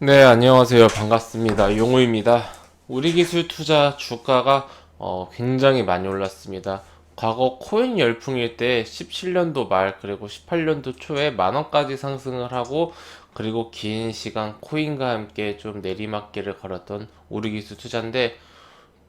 네, 안녕하세요. 반갑습니다. 용우입니다. 우리 기술 투자 주가가 굉장히 많이 올랐습니다. 과거 코인 열풍일 때 17년도 말 그리고 18년도 초에 만 원까지 상승을 하고 그리고 긴 시간 코인과 함께 좀 내리막길을 걸었던 우리 기술 투자인데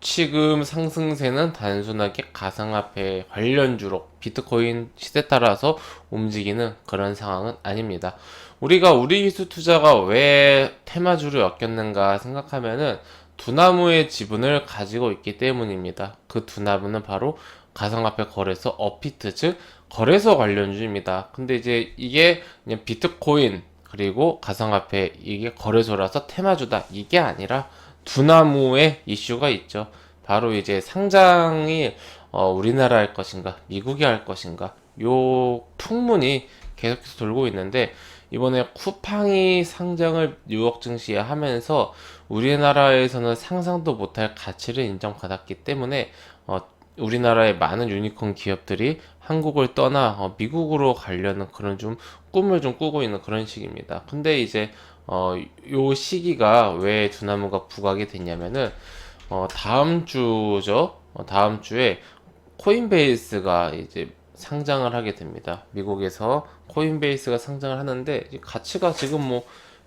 지금 상승세는 단순하게 가상화폐 관련주로 비트코인 시대 따라서 움직이는 그런 상황은 아닙니다. 우리가 우리 기술 투자가 왜 테마주로 엮였는가 생각하면은 두나무의 지분을 가지고 있기 때문입니다. 그 두나무는 바로 가상화폐 거래소 어피트 즉 거래소 관련주입니다. 근데 이제 이게 그냥 비트코인 그리고 가상화폐 이게 거래소라서 테마주다 이게 아니라 두나무의 이슈가 있죠. 바로 이제 상장이 우리나라 할 것인가, 미국이 할 것인가, 요 풍문이 계속해서 돌고 있는데 이번에 쿠팡이 상장을 뉴욕 증시에 하면서 우리나라에서는 상상도 못할 가치를 인정받았기 때문에 우리나라의 많은 유니콘 기업들이 한국을 떠나 미국으로 가려는 그런 좀 꿈을 좀 꾸고 있는 그런 시기입니다. 근데 이제 요 시기가 왜 두나무가 부각이 됐냐면은 다음 주죠. 다음 주에 코인베이스가 이제 상장을 하게 됩니다. 미국에서 코인베이스가 상장을 하는데 가치가 지금 뭐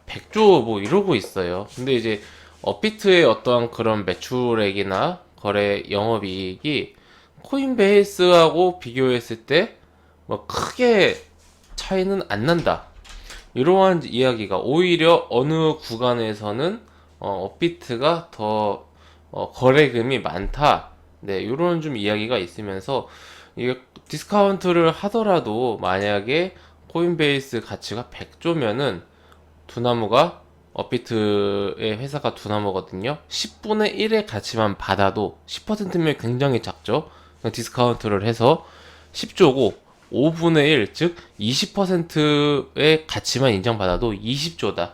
100조 뭐 이러고 있어요. 근데 이제 업비트의 어떠한 그런 매출액이나 거래 영업이익이 코인베이스하고 비교했을 때 뭐 크게 차이는 안 난다. 이러한 이야기가 오히려 어느 구간에서는 업비트가 더 거래금이 많다. 네, 이런 좀 이야기가 있으면서 이게 디스카운트를 하더라도 만약에 코인베이스 가치가 100조면은 두나무가 업비트의 회사가 두나무거든요. 10분의 1의 가치만 받아도 10%면 굉장히 작죠. 디스카운트를 해서 10조고 5분의 1, 즉 20%의 가치만 인정받아도 20조다.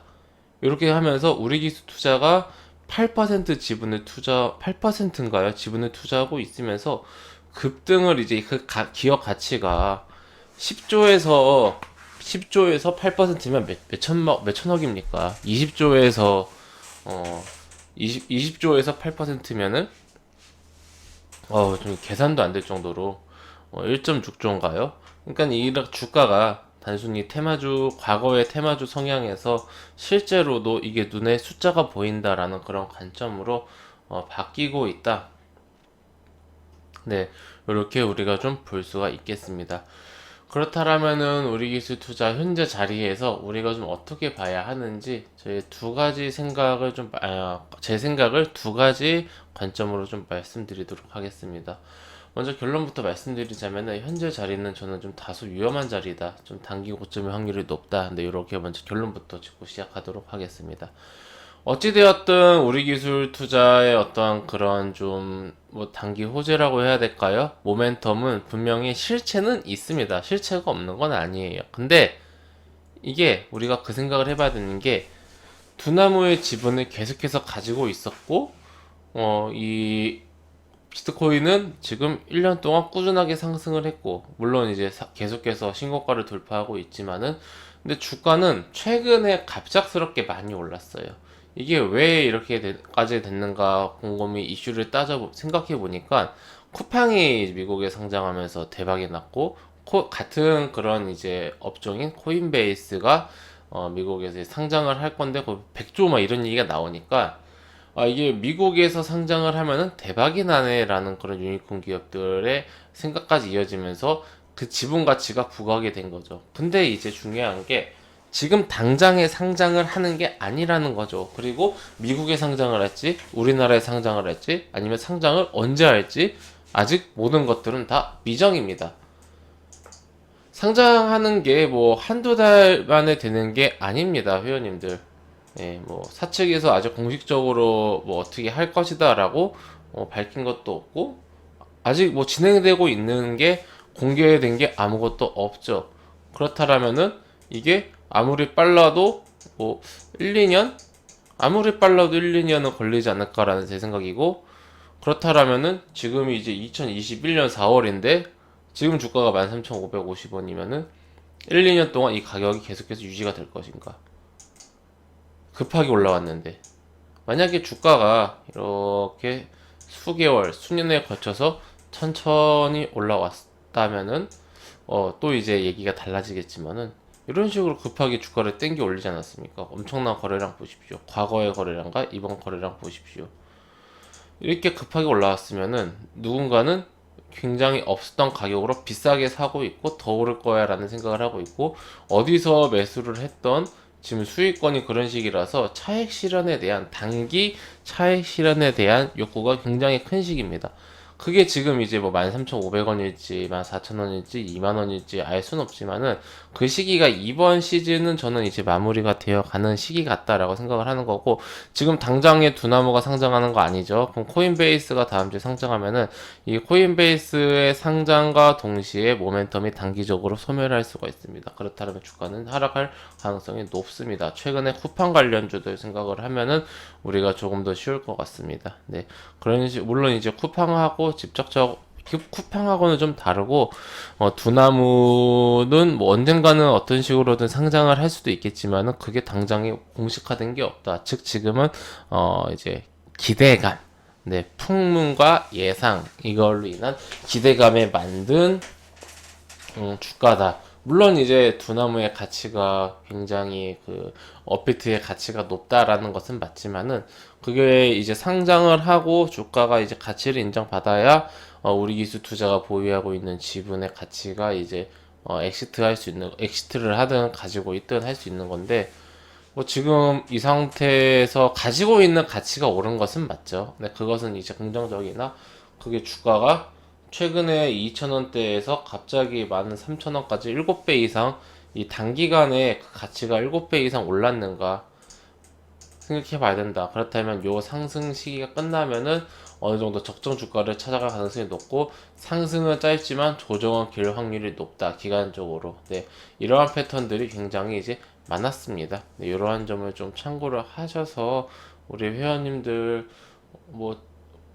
이렇게 하면서 우리 기술 투자가 8% 지분을 투자, 8%인가요? 지분을 투자하고 있으면서 급등을 이제 그 기업 가치가 10조에서 8%면 몇 천억입니까? 20조에서 어 20조에서 8%면은 좀 계산도 안 될 정도로 1.6조인가요? 그러니까 이 주가가 단순히 테마주 과거의 테마주 성향에서 실제로도 이게 눈에 숫자가 보인다라는 그런 관점으로 바뀌고 있다. 네, 이렇게 우리가 좀 볼 수가 있겠습니다. 그렇다면은 우리 기술 투자 현재 자리에서 우리가 좀 어떻게 봐야 하는지 저희 두 가지 생각을 제 생각을 두 가지 관점으로 좀 말씀드리도록 하겠습니다. 먼저 결론부터 말씀드리자면은 현재 자리는 저는 좀 다소 위험한 자리다. 좀 단기 고점의 확률이 높다. 근데 이렇게 먼저 결론부터 짚고 시작하도록 하겠습니다. 어찌되었든 우리 기술 투자의 어떠한 그런 좀 뭐 단기 호재라고 해야 될까요? 모멘텀은 분명히 실체는 있습니다. 실체가 없는 건 아니에요. 근데 이게 우리가 그 생각을 해봐야 되는 게 두나무의 지분을 계속해서 가지고 있었고 이 비트코인은 지금 1년 동안 꾸준하게 상승을 했고 물론 이제 계속해서 신고가를 돌파하고 있지만은 근데 주가는 최근에 갑작스럽게 많이 올랐어요. 이게 왜 이렇게까지 됐는가 곰곰이 이슈를 생각해 보니까 쿠팡이 미국에 상장하면서 대박이 났고 같은 그런 이제 업종인 코인베이스가 미국에서 상장을 할 건데 100조 막 이런 얘기가 나오니까 이게 미국에서 상장을 하면은 대박이 나네라는 그런 유니콘 기업들의 생각까지 이어지면서 그 지분 가치가 부각이 된 거죠. 근데 이제 중요한 게 지금 당장에 상장을 하는 게 아니라는 거죠. 그리고 미국에 상장을 할지, 우리나라에 상장을 할지, 아니면 상장을 언제 할지 아직 모든 것들은 다 미정입니다. 상장하는 게 뭐 한두 달 만에 되는 게 아닙니다, 회원님들. 예, 뭐 사측에서 아주 공식적으로 뭐 어떻게 할 것이다라고 밝힌 것도 없고 아직 뭐 진행되고 있는 게 공개된 게 아무것도 없죠. 그렇다라면은 이게 아무리 빨라도 뭐 1, 2년 아무리 빨라도 1, 2년은 걸리지 않을까라는 제 생각이고 그렇다라면은 지금이 이제 2021년 4월인데 지금 주가가 13,550원이면은 1, 2년 동안 이 가격이 계속해서 유지가 될 것인가? 급하게 올라왔는데, 만약에 주가가 이렇게 수개월, 수년에 거쳐서 천천히 올라왔다면은 또 이제 얘기가 달라지겠지만은, 이런 식으로 급하게 주가를 땡겨 올리지 않았습니까? 엄청난 거래량 보십시오. 과거의 거래량과 이번 거래량 보십시오. 이렇게 급하게 올라왔으면은 누군가는 굉장히 없었던 가격으로 비싸게 사고 있고 더 오를 거야 라는 생각을 하고 있고, 어디서 매수를 했던 지금 수익권이 그런 식이라서 차익 실현에 대한, 단기 차익 실현에 대한 욕구가 굉장히 큰 시기입니다. 그게 지금 이제 뭐 13,500원일지 14,000원일지 2만원일지 알 순 없지만은, 그 시기가 이번 시즌은 저는 이제 마무리가 되어 가는 시기 같다라고 생각을 하는 거고, 지금 당장에 두나무가 상장하는 거 아니죠. 그럼 코인베이스가 다음 주에 상장하면은 이 코인베이스의 상장과 동시에 모멘텀이 단기적으로 소멸할 수가 있습니다. 그렇다면 주가는 하락할 가능성이 높습니다. 최근에 쿠팡 관련주들 생각을 하면은 우리가 조금 더 쉬울 것 같습니다. 네, 물론 이제 쿠팡하고 직접적 쿠팡하고는 좀 다르고, 두나무는 뭐 언젠가는 어떤 식으로든 상장을 할 수도 있겠지만은 그게 당장에 공식화된 게 없다. 즉 지금은 이제 기대감, 네, 풍문과 예상, 이걸로 인한 기대감에 만든 주가다. 물론 이제 두나무의 가치가 굉장히 업비트의 가치가 높다라는 것은 맞지만은, 그게 이제 상장을 하고 주가가 이제 가치를 인정받아야 우리 기술 투자가 보유하고 있는 지분의 가치가 이제 엑시트를 하든 가지고 있든 할 수 있는 건데, 뭐 지금 이 상태에서 가지고 있는 가치가 오른 것은 맞죠. 근데 그것은 이제 긍정적이나, 그게 주가가 최근에 2,000원대에서 갑자기 13,000원까지 7배 이상, 이 단기간에 그 가치가 7배 이상 올랐는가 생각해 봐야 된다. 그렇다면 요 상승 시기가 끝나면은 어느 정도 적정 주가를 찾아갈 가능성이 높고, 상승은 짧지만 조정은 길 확률이 높다, 기간적으로. 네, 이러한 패턴들이 굉장히 이제 많았습니다. 네, 이러한 점을 좀 참고를 하셔서 우리 회원님들, 뭐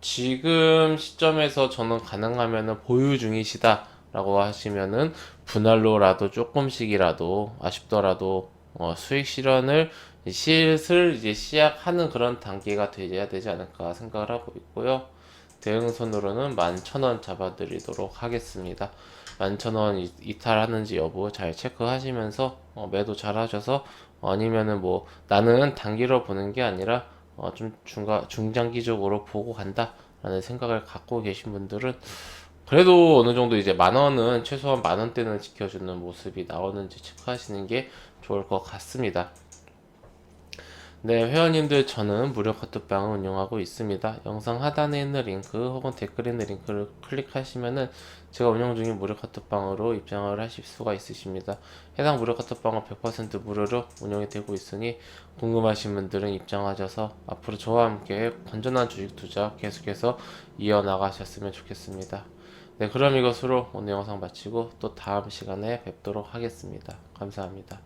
지금 시점에서 저는 가능하면은 보유 중이시다 라고 하시면은 분할로라도 조금씩이라도 아쉽더라도 수익 실현을 슬슬 이제 시작하는 그런 단계가 되어야 되지 않을까 생각을 하고 있고요. 대응선으로는 11,000원 잡아드리도록 하겠습니다. 11,000원 이탈하는지 여부 잘 체크하시면서 매도 잘 하셔서, 아니면은 뭐 나는 단기로 보는 게 아니라 좀 중장기적으로 보고 간다 라는 생각을 갖고 계신 분들은, 그래도 어느 정도 이제 10,000원은, 최소한 10,000원대는 지켜주는 모습이 나오는지 체크하시는 게 좋을 것 같습니다. 네, 회원님들, 저는 무료 카톡방을 운영하고 있습니다. 영상 하단에 있는 링크 혹은 댓글에 있는 링크를 클릭하시면은 제가 운영 중인 무료 카톡방으로 입장을 하실 수가 있으십니다. 해당 무료 카톡방은 100% 무료로 운영이 되고 있으니, 궁금하신 분들은 입장하셔서 앞으로 저와 함께 건전한 주식 투자 계속해서 이어나가셨으면 좋겠습니다. 네, 그럼 이것으로 오늘 영상 마치고 또 다음 시간에 뵙도록 하겠습니다. 감사합니다.